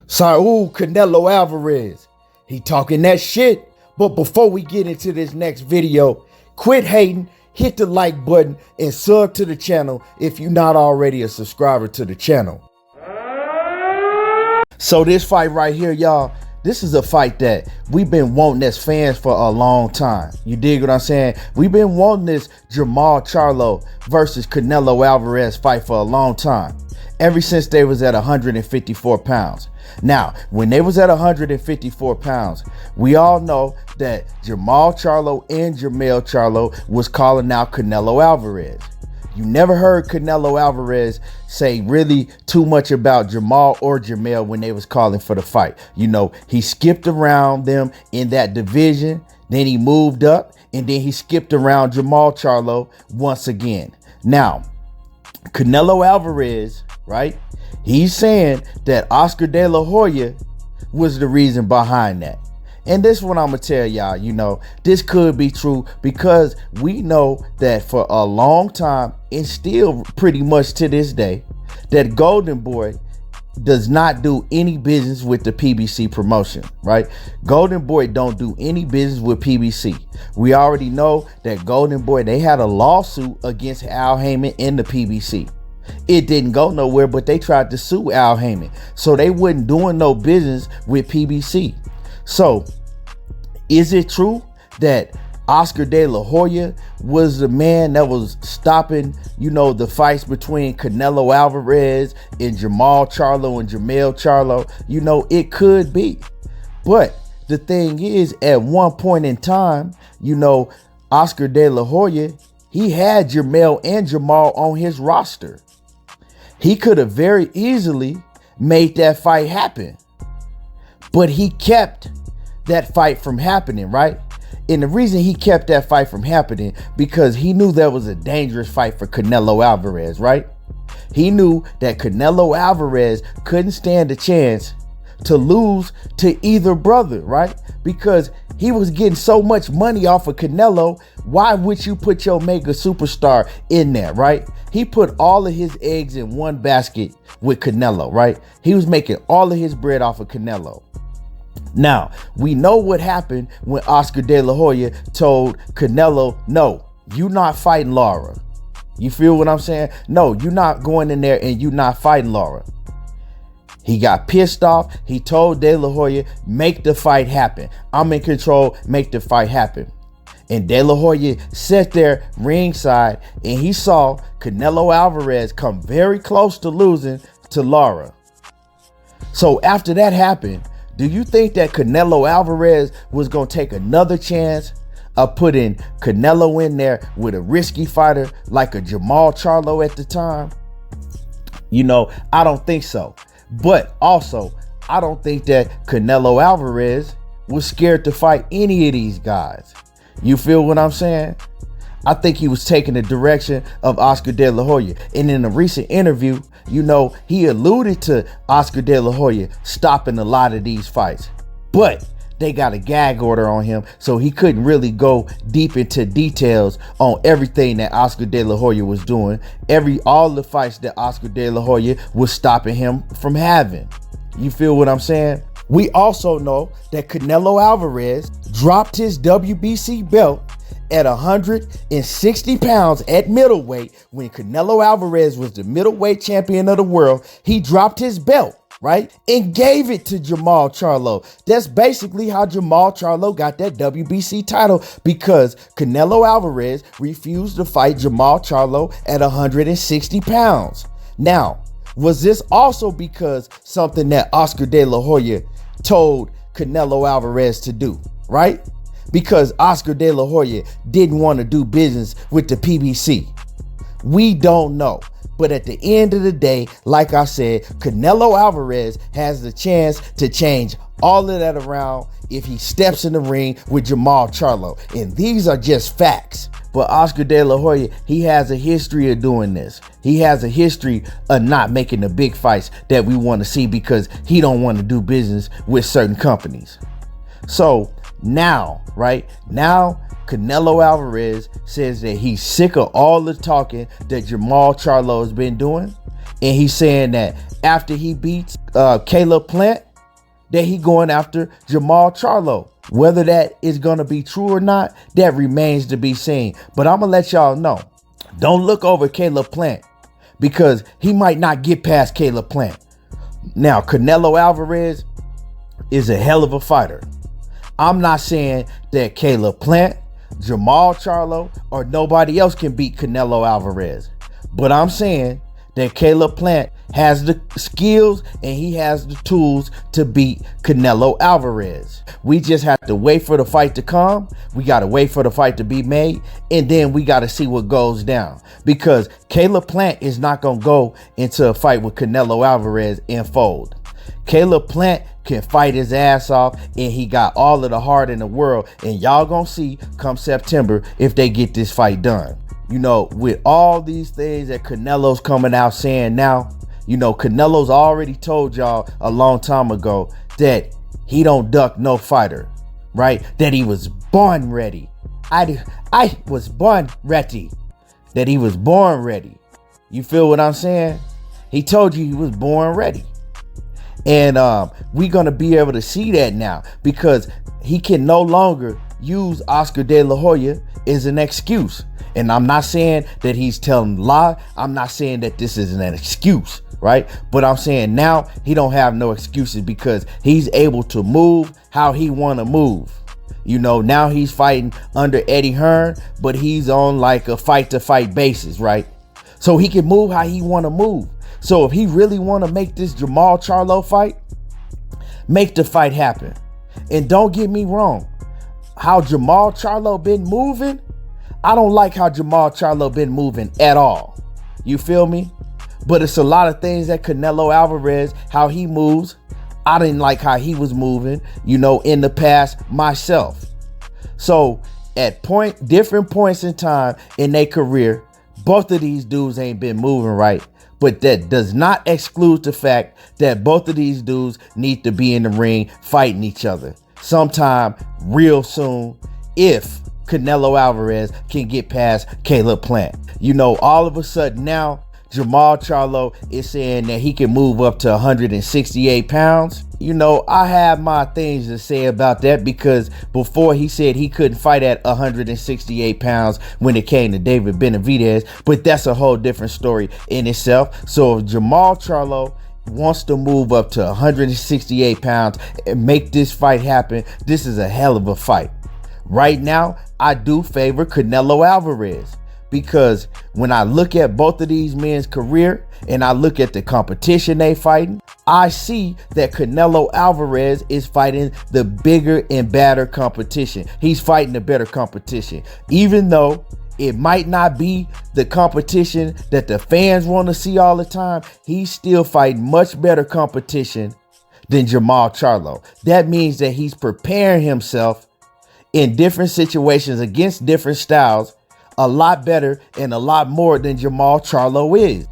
Saul Canelo Alvarez, he talking that shit. But before we get into this next video, quit hating, hit the like button, and sub to the channel if you're not already a subscriber to the channel. So this fight right here, y'all, this is a fight that we've been wanting as fans for a long time. You dig what I'm saying? We've been wanting this Jermall Charlo versus Canelo Alvarez fight for a long time. Ever since they was at 154 pounds. Now, when they was at 154 pounds, we all know that Jermall Charlo and Jermall Charlo was calling out Canelo Alvarez. You never heard Canelo Alvarez say really too much about Jermall or Jermall when they was calling for the fight. You know, he skipped around them in that division, then he moved up, and then he skipped around Jermall Charlo once again. Now, Canelo Alvarez, right? He's saying that Oscar De La Hoya was the reason behind that. And this is what I'm going to tell y'all, you know, this could be true because we know that for a long time and still pretty much to this day, that Golden Boy does not do any business with the PBC promotion, right? Golden Boy don't do any business with PBC. We already know that Golden Boy, they had a lawsuit against Al Heyman and the PBC. It didn't go nowhere, but they tried to sue Al Heyman. So they wasn't doing no business with PBC. So is it true that Oscar De La Hoya was the man that was stopping, you know, the fights between Canelo Alvarez and Jermall Charlo and Jermall Charlo? You know, it could be. But the thing is, at one point in time, you know, Oscar De La Hoya, he had Jermall and Jermall on his roster. He could have very easily made that fight happen. But he kept that fight from happening, right? And the reason he kept that fight from happening, because he knew that was a dangerous fight for Canelo Alvarez, right? He knew that Canelo Alvarez couldn't stand a chance to lose to either brother, right? Because he was getting so much money off of Canelo. Why would you put your mega superstar in there, right? He put all of his eggs in one basket with Canelo, right? He was making all of his bread off of Canelo. Now, we know what happened when Oscar De La Hoya told Canelo, no, you're not fighting Lara. You feel what I'm saying? No, you're not going in there and you're not fighting Lara. He got pissed off. He told De La Hoya, make the fight happen. I'm in control, make the fight happen. And De La Hoya sat there ringside and he saw Canelo Alvarez come very close to losing to Lara. So after that happened, do you think that Canelo Alvarez was going to take another chance of putting Canelo in there with a risky fighter like a Jermall Charlo at the time? You know, I don't think so. But also, I don't think that Canelo Alvarez was scared to fight any of these guys. You feel what I'm saying? I think he was taking the direction of Oscar De La Hoya. And in a recent interview, you know, he alluded to Oscar De La Hoya stopping a lot of these fights. But they got a gag order on him, so he couldn't really go deep into details on everything that Oscar De La Hoya was doing. All the fights that Oscar De La Hoya was stopping him from having. You feel what I'm saying? We also know that Canelo Alvarez dropped his WBC belt at 160 pounds at middleweight. When Canelo Alvarez was the middleweight champion of the world, he dropped his belt, right? And gave it to Jermall Charlo. That's basically how Jermall Charlo got that WBC title, because Canelo Alvarez refused to fight Jermall Charlo at 160 pounds. Now, was this also because something that Oscar De La Hoya told Canelo Alvarez to do, right? Because Oscar De La Hoya didn't want to do business with the PBC. We don't know. But at the end of the day, like I said, Canelo Alvarez has the chance to change all of that around if he steps in the ring with Jermall Charlo. And these are just facts. But Oscar De La Hoya, he has a history of doing this. He has a history of not making the big fights that we want to see because he don't want to do business with certain companies. So now, right now, Canelo Alvarez says that he's sick of all the talking that Jermall Charlo has been doing. And he's saying that after he beats Caleb Plant, that he going after Jermall Charlo. Whether that is going to be true or not, that remains to be seen. But I'm going to let y'all know, don't look over Caleb Plant, because he might not get past Caleb Plant. Now, Canelo Alvarez is a hell of a fighter. I'm not saying that Caleb Plant, Jermall Charlo, or nobody else can beat Canelo Alvarez. But I'm saying that Caleb Plant has the skills and he has the tools to beat Canelo Alvarez. We just have to wait for the fight to come. We got to wait for the fight to be made. And then we got to see what goes down. Because Caleb Plant is not going to go into a fight with Canelo Alvarez and fold. Caleb Plant can fight his ass off, and he got all of the heart in the world. And y'all gonna see come September if they get this fight done. You know, with all these things that Canelo's coming out saying now, you know, Canelo's already told y'all a long time ago that he don't duck no fighter, right? That he was born ready. I was born ready. That he was born ready. You feel what I'm saying? He told you he was born ready. And we're going to be able to see that now, because he can no longer use Oscar De La Hoya as an excuse. And I'm not saying that he's telling a lie. I'm not saying that this isn't an excuse, right? But I'm saying now he don't have no excuses, because he's able to move how he want to move. You know, now he's fighting under Eddie Hearn, but he's on like a fight-to-fight basis, right? So he can move how he want to move. So if he really want to make this Jermall Charlo fight, make the fight happen. And don't get me wrong, how Jermall Charlo been moving, I don't like how Jermall Charlo been moving at all. You feel me? But it's a lot of things that Canelo Alvarez, how he moves, I didn't like how he was moving, you know, in the past myself. So at different points in time in their career, both of these dudes ain't been moving right. But that does not exclude the fact that both of these dudes need to be in the ring fighting each other sometime real soon, if Canelo Alvarez can get past Caleb Plant. You know, all of a sudden now, Jermall Charlo is saying that he can move up to 168 pounds. You know, I have my things to say about that, because before he said he couldn't fight at 168 pounds when it came to David Benavidez, but that's a whole different story in itself. So if Jermall Charlo wants to move up to 168 pounds and make this fight happen, this is a hell of a fight. Right now, I do favor Canelo Alvarez, because when I look at both of these men's career and I look at the competition they fighting, I see that Canelo Alvarez is fighting the bigger and badder competition. He's fighting the better competition. Even though it might not be the competition that the fans want to see all the time, he's still fighting much better competition than Jermall Charlo. That means that he's preparing himself in different situations against different styles a lot better and a lot more than Jermall Charlo is.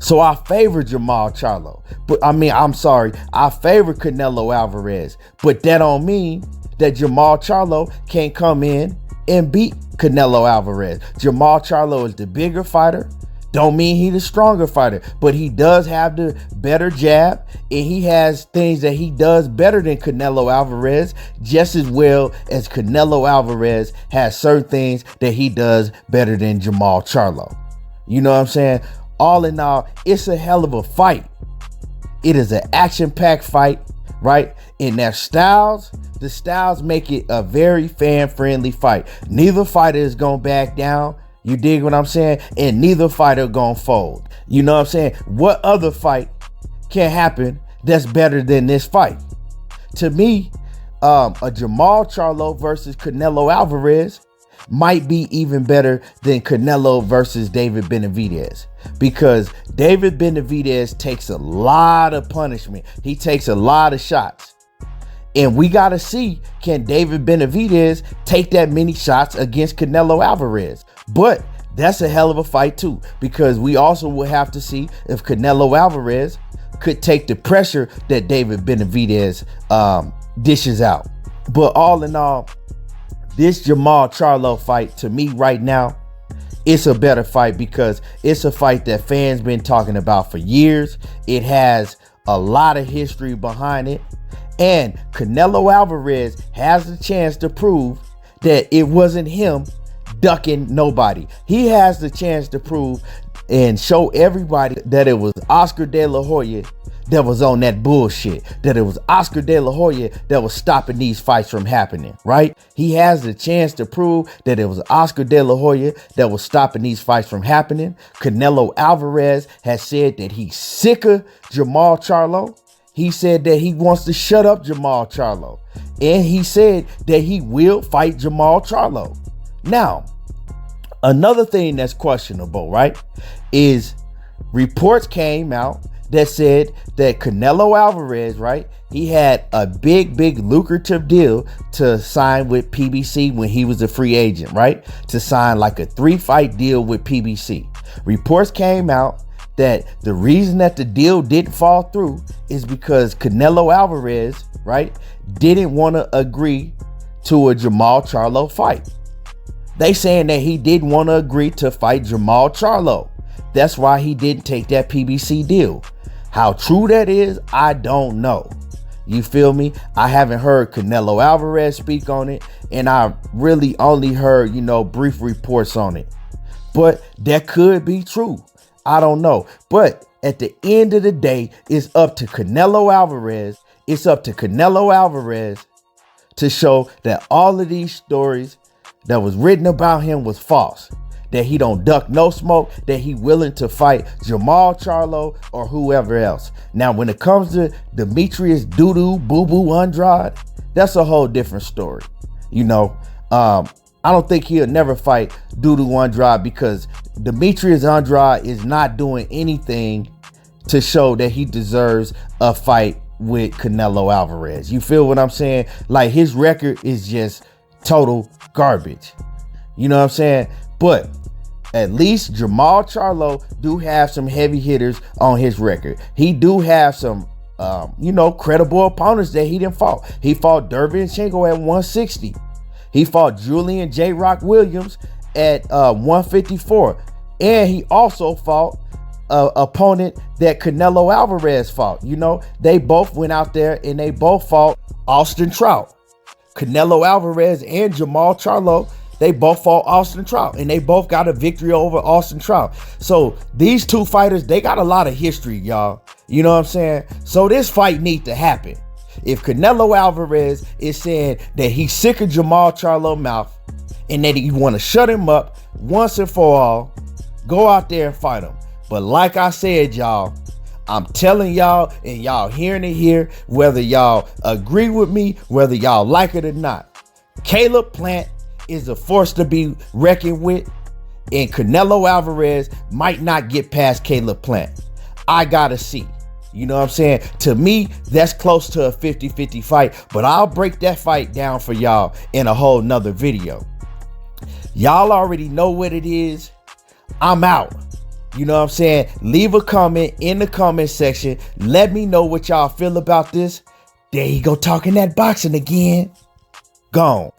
So I favor Jermall Charlo. I favor Canelo Alvarez. But that don't mean that Jermall Charlo can't come in and beat Canelo Alvarez. Jermall Charlo is the bigger fighter. Don't mean he's the stronger fighter, but he does have the better jab, and he has things that he does better than Canelo Alvarez, just as well as Canelo Alvarez has certain things that he does better than Jermall Charlo. You know what I'm saying? All in all, it's a hell of a fight. It is an action-packed fight, right? And their styles, the styles make it a very fan-friendly fight. Neither fighter is going to back down. You dig what I'm saying? And neither fighter gonna fold. You know what I'm saying? What other fight can happen that's better than this fight? To me, a Jermall Charlo versus Canelo Alvarez might be even better than Canelo versus David Benavidez, because David Benavidez takes a lot of punishment. He takes a lot of shots. And we got to see, can David Benavidez take that many shots against Canelo Alvarez? But that's a hell of a fight too, because we also will have to see if Canelo Alvarez could take the pressure that David Benavidez dishes out. But all in all, this Jermall Charlo fight, to me right now, it's a better fight, because it's a fight that fans been talking about for years. It has a lot of history behind it. And Canelo Alvarez has the chance to prove that it wasn't him ducking nobody. He has the chance to prove and show everybody that it was Oscar De La Hoya that was on that bullshit, that it was Oscar De La Hoya that was stopping these fights from happening, right? He has the chance to prove that it was Oscar De La Hoya that was stopping these fights from happening. Canelo Alvarez has said that he's sick of Jermall Charlo. He said that he wants to shut up Jermall Charlo. And he said that he will fight Jermall Charlo. Now, another thing that's questionable, right, is reports came out that said that Canelo Alvarez, right, he had a big lucrative deal to sign with PBC when he was a free agent, right, to sign like a 3-fight deal with PBC. Reports came out that the reason that the deal didn't fall through is because Canelo Alvarez, right, didn't want to agree to a Jermall Charlo fight. They saying that he didn't want to agree to fight Jermall Charlo. That's why he didn't take that PBC deal. How true that is, I don't know. You feel me? I haven't heard Canelo Alvarez speak on it, and I really only heard, brief reports on it. But that could be true. I don't know. But at the end of the day, it's up to Canelo Alvarez. It's up to Canelo Alvarez to show that all of these stories that was written about him was false. That he don't duck no smoke, that he willing to fight Jermall Charlo or whoever else. Now, when it comes to Demetrius Doo-Doo Boo-Boo Andrade, that's a whole different story. I don't think he'll never fight Doo-Doo Andrade because Demetrius Andrade is not doing anything to show that he deserves a fight with Canelo Alvarez. You feel what I'm saying? Like, his record is just total garbage. You know what I'm saying? But at least Jermall Charlo do have some heavy hitters on his record. He do have some, credible opponents that he didn't fought. He fought Derevyanchenko at 160. He fought Julian J. Rock Williams at 154. And he also fought an opponent that Canelo Alvarez fought. They both went out there and they both fought Austin Trout. Canelo Alvarez and Jermall Charlo, they both fought Austin Trout, and they both got a victory over Austin Trout. So these two fighters, they got a lot of history, y'all. You know what I'm saying? So this fight needs to happen. If Canelo Alvarez is saying that he's sick of Jermall Charlo mouth and that he want to shut him up once and for all, go out there and fight him. But like I said, y'all, I'm telling y'all, and y'all hearing it here, whether y'all agree with me, whether y'all like it or not, Caleb Plant is a force to be reckoned with, and Canelo Alvarez might not get past Caleb Plant. I gotta see. You know what I'm saying? To me, that's close to a 50-50 fight, but I'll break that fight down for y'all in a whole nother video. Y'all already know what it is. I'm out. You know what I'm saying? Leave a comment in the comment section. Let me know what y'all feel about this. There you go, talking that boxing again. Gone.